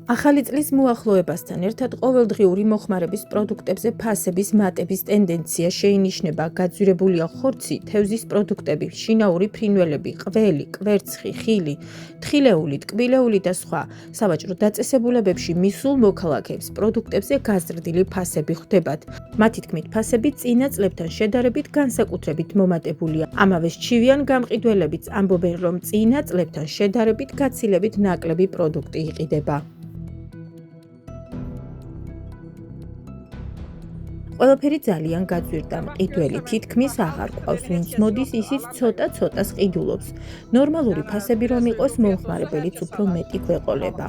ახალი წლის მოახლოებასთან ერთად ყოველდღიური მოხმარების პროდუქტებზე ფასების მატების ტენდენცია შეინიშნება. გაძვირებულია ხორცი, თევზის პროდუქტები, შინაური ფრინველები, ყველი, კვერცხი, ხილი, თხილეული, ტკბილეული და სხვა. სავაჭრო დაწესებულებებში მისულ მოქალაქეებს პროდუქტებზე გაზრდილი ფასები ხვდებათ. მათი თქმით, ფასები წინა წლებთან შედარებით განსაკუთრებით მომატებულია. ამავე სჩივიან გამყიდველებიც ამბობენ, რომ წინა წლებთან შედარებით გაცილებით ნაკლები პროდუქტი იყიდება. ყველაფერი ძალიან გაძვირდა, მყიდველი თითქმის აღარ ყავს, ვინც მოდის, ისიც ცოტა-ცოტას ყიდულობს. ნორმალური ფასები რომ იყოს, მომხმარებელიც უფრო მეტი გვეყოლება.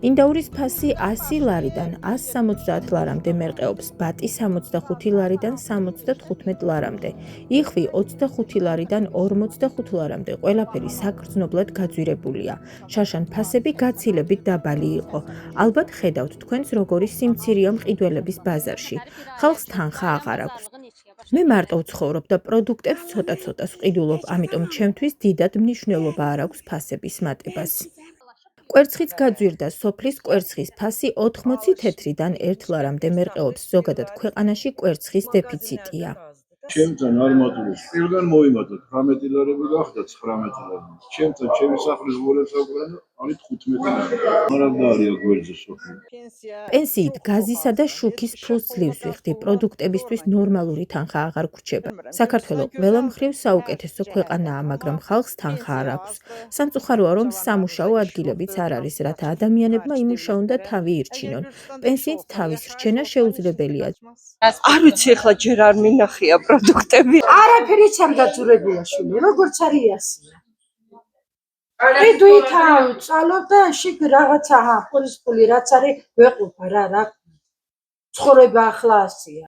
ინდაურის ფასი 100 ლარიდან 170 ლარამდე მერყეობს, ბატი 65 ლარიდან 75 ლარამდე, იხვი 25 ლარიდან 45 ლარამდე, ყველაფერი საგრძნობლად გაძვირებულია. შაშან ფასები გაცილებით დაბალი იყო. ალბათ ხედავთ თქვენს როგორი სიმცირეა მყიდველების ბაზარში. ხალხს თანხა აღარ აქვს. მე მარტო ვცხოვრობ და პროდუქტებს ცოტა-ცოტას ვყიდულობ, ამიტომ ჩემთვის დიდად მნიშვნელობა არ აქვს ფასების მატებას. კვერცხიც გაძვირდა, სოფლის კვერცხის ფასი 80 თეთრიდან 1 ლარამდე მერყეობს, ზოგადად ქვეყანაში კვერცხის დეფიციტია. ჩემთან არ მატულობს. პირგან მოიმატოთ 18 ლარები გახდა 19 ლარი. ჩემთან ჩემი სახლის ვორებს აკვირა არის 15 ლარი. მარაგდა არის გვერდზე სოფლი. პენსიით გაზისა და შუქის ფულს ძლივს ვიხდი, პროდუქტებისთვის ნორმალური თანხა აღარ გრჩება. საქართველო ყველა მხრივ საუკეთესო ქვეყანაა, მაგრამ ხალხს თანხა არ აქვს. სამწუხაროა, რომ სამუშაო ადგილებიც არ არის, რათა ადამიანებმა იმუშაონ და თავი ირჩინონ. პენსიით თავის რჩენა შეუძლებელია. არ ვიცი, ეხლა ჯერ არ მინახია პროდუქტები. არაფერიც არ გაძვირებულა შვილი, როგორც არის ასია. ყიდვით წალობ და შიგ რაღაცა ხურის ფული რაც არის ვეყუპა რა. ცხოვრება ახლა ასია.